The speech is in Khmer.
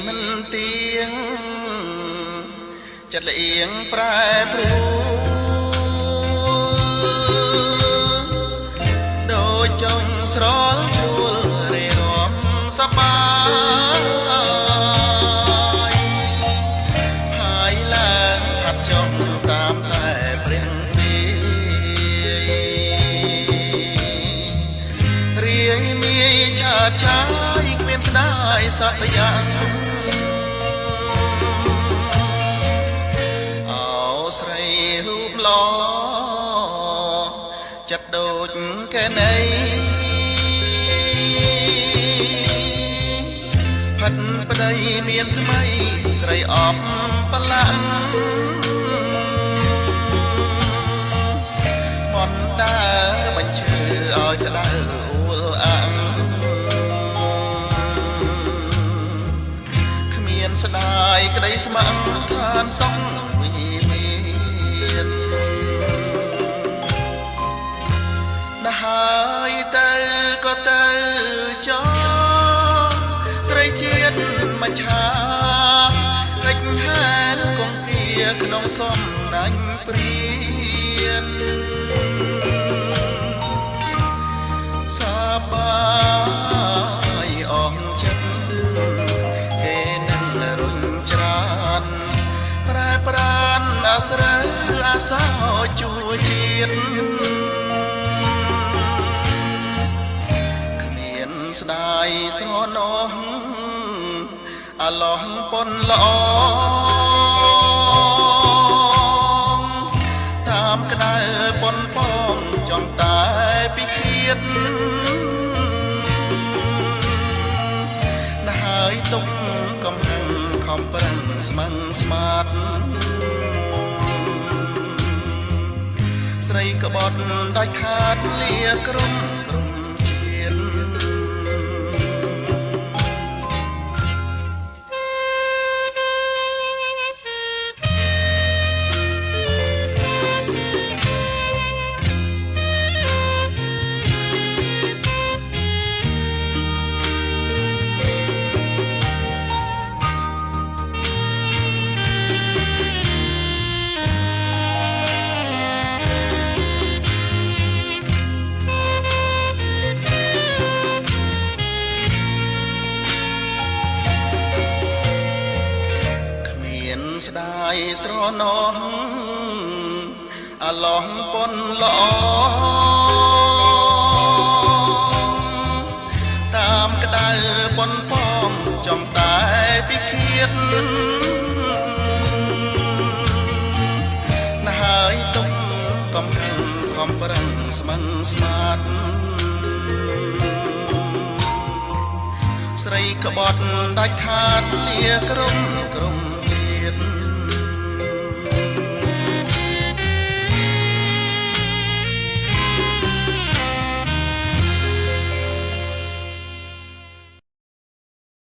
មិនទៀងចិត្តលៀងប្រែប្រួលដូចចុញស្រលជួលរេរាំសប្បាយហើយឡើងហាត់ចុងតាមតែព្រះពីរាយមាយឆាតឆាយគ្មានស្ដាយសត្វយ៉ាងស្រីរូបឡចិត្តដូចកែណៃផិតប្តីមានថ្មីស្រីអបបលាក់មន់ដើបញ្ឈឺឲ្យក្តៅអួលអាំងគ្មានស្ដាយក្តីស្ម័គ្រឋានសងហើយទៅក៏ទៅចោស្រីជាតិមច្ឆាកិច្ចហែលកងគាក្នុងសំណាញ់ព្រានសាបាយអស់ចិត្តគេនឹងរុញច្រានប្រែប្រានអាស្រូវអាសោជួជាតិស្ដាយស្រណោះអាឡោះប៉ុនល្អតាមក្តៅប៉ុនប៉ងចំតែពីឃាតណាហើយទុកកំហឹងខំប្រឹងស្មឹងស្មាតស្រីក្បត់ដាច់ខាតលាក្រុមស្ដាយស្រណោះអាឡោះប៉ុនល្អតាមក្តៅប៉ុនប៉ងចំតែពីឃាតណាហើយទុកកំហឹងខំប្រឹងស្មឹងស្មាតស្រីក្បត់ដាច់ខាតលាក្រុម